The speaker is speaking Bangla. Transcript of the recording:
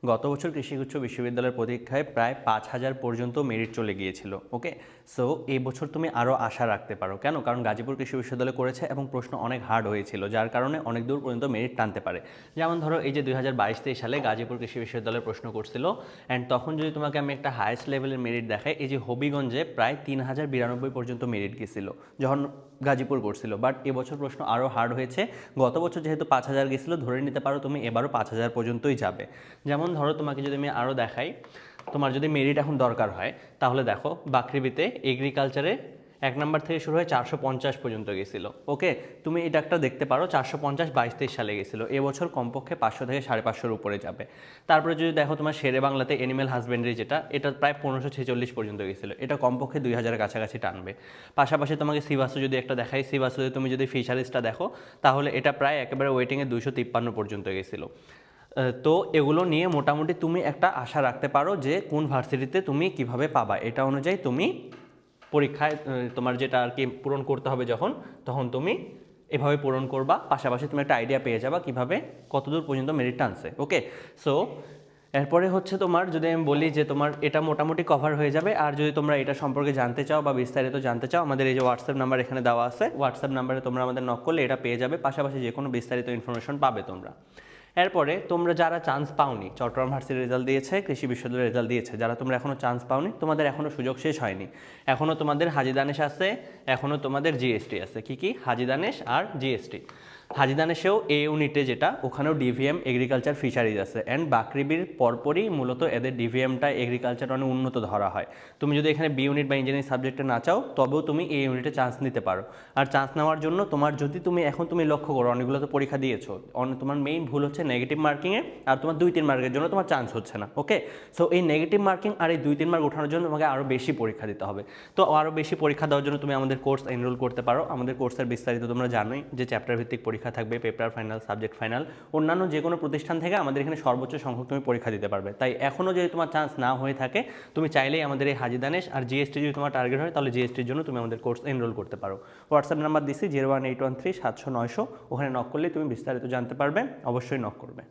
গত বছর কৃষি উচ্চ বিশ্ববিদ্যালয়ের পরীক্ষায় প্রায় 5,000 পর্যন্ত মেরিট চলে গিয়েছিল। ওকে, সো এই বছর তুমি আরও আশা রাখতে পারো। কেন? কারণ গাজীপুর কৃষি বিশ্ববিদ্যালয় করেছে এবং প্রশ্ন অনেক হার্ড হয়েছিল, যার কারণে অনেক দূর পর্যন্ত মেরিট টানতে পারে। যেমন ধরো এই যে 2022-23 সালে গাজীপুর কৃষি বিশ্ববিদ্যালয়ের প্রশ্ন করছিল, অ্যান্ড তখন যদি তোমাকে আমি একটা হায়েস্ট লেভেলের মেরিট দেখাই, এই যে হবিগঞ্জে প্রায় 3,092 পর্যন্ত মেরিট গেছিলো যখন গাজীপুর করছিল। বাট এবছর প্রশ্ন আরও হার্ড হয়েছে। গত বছর যেহেতু 5,000 গেছিলো, ধরে নিতে পারো তুমি এবারও 5,000 পর্যন্তই যাবে। যেমন ধরো তোমাকে যদি আমি আরও দেখাই, তোমার যদি মেরিট এখন দরকার হয় তাহলে দেখো বাকৃবিতে এগ্রিকালচারে 1 নাম্বার থেকে শুরু হয়ে 450 পর্যন্ত গেছিলো। ওকে, তুমি এটা একটা দেখতে পারো, 450 22-23 সালে গেছিলো। এবছর কমপক্ষে 500 থেকে 550-এর উপরে যাবে। তারপরে যদি দেখো তোমার শেরে বাংলাতে অ্যানিম্যাল হাজবেন্ডারি, যেটা এটা প্রায় 1546 পর্যন্ত গেছিলো, এটা কমপক্ষে 2000-এর কাছাকাছি টানবে। পাশাপাশি তোমাকে সিভাসও যদি একটা দেখাই, সিভাসে তুমি যদি ফিশারিজটা দেখো তাহলে এটা প্রায় একেবারে ওয়েটিংয়ে 253 পর্যন্ত গেছিলো। তো এগুলো নিয়ে মোটামুটি তুমি একটা আশা রাখতে পারো যে কোন ভার্সিটিতে তুমি কিভাবে পাবা, এটা অনুযায়ী তুমি পরীক্ষায় তোমার যেটা আর কি পূরণ করতে হবে তখন তুমি এভাবে পূরণ করবা। পাশাপাশি তুমি একটা আইডিয়া পেয়ে যাবা কিভাবে কতদূর পর্যন্ত মেরিট টানছে। ওকে, সো এরপরে হচ্ছে তোমার যদি আমি বলি যে তোমার এটা মোটামুটি কভার হয়ে যাবে। আর যদি তোমরা এটা সম্পর্কে জানতে চাও বা বিস্তারিত জানতে চাও, আমাদের এই যে হোয়াটসঅ্যাপ নাম্বার এখানে দেওয়া আছে, হোয়াটসঅ্যাপ নাম্বারে তোমরা আমাদের নক করলে এটা পেয়ে যাবে। পাশাপাশি যে কোনো বিস্তারিত ইনফরমেশন পাবে তোমরা। এরপরে তোমরা যারা চান্স পাওনি, চট্টগ্রাম ভার্সিটির রেজাল্ট দিয়েছে, কৃষি বিশ্ববিদ্যালয়ের রেজাল্ট দিয়েছে, যারা তোমরা এখনও চান্স পাওনি, তোমাদের এখনও সুযোগ শেষ হয়নি। এখনও তোমাদের হাজি দানেশ আছে, এখনও তোমাদের জিএসটি আছে। কি হাজি দানেশ আর জিএসটি। হাজি দানেশেও এ ইউনিটে যেটা, ওখানেও ডিভিএম এগ্রিকালচার ফিশারিজ আছে। অ্যান্ড বাকৃবির পরপরই মূলত এদের ডিভিএমটা এগ্রিকালচার অনেক উন্নত ধরা হয়। তুমি যদি এখানে বি ইউনিট বা ইঞ্জিনিয়ারিং সাবজেক্টে না চাও, তবেও তুমি এই ইউনিটে চান্স নিতে পারো। আর চান্স নেওয়ার জন্য তোমার যদি তুমি লক্ষ্য করো, অনেকগুলো তো পরীক্ষা দিয়েছো, তোমার মেইন ভুল হচ্ছে নেগেটিভ মার্কিংয়ে, আর তোমার 2-3 মার্কের জন্য তোমার চান্স হচ্ছে না। ওকে, সো এই নেগেটিভ মার্কিং আর এই 2-3 মার্ক ওঠানোর জন্য তোমাকে আরও বেশি পরীক্ষা দিতে হবে। তো আরও বেশি পরীক্ষা দেওয়ার জন্য তুমি আমাদের কোর্স এনরোল করতে পারো। আমাদের কোর্সের বিস্তারিত তোমরা জানোই যে চ্যাপ্টার ভিত্তিক পরীক্ষা থাকবে, পেপার ফাইনাল, সাবজেক্ট ফাইনাল। অন্যান্য যে কোনো প্রতিষ্ঠান থেকে আমাদের এখানে সর্বোচ্চ সংখ্যক তুমি পরীক্ষা দিতে পারবে। তাই এখনও যদি তোমার চান্স না হয়ে থাকে, তুমি চাইলেই আমাদের এই হাজি দানেশ আর জিএসটি যদি তোমার টার্গেট হয়, তাহলে জিএসটির জন্য তুমি আমাদের কোর্স এনরোল করতে পারো। হোয়াটসঅ্যাপ নাম্বার দিচ্ছি 01813 700 900, ওখানে নক করলে তুমি বিস্তারিত জানতে পারবে। অবশ্যই নক করবে।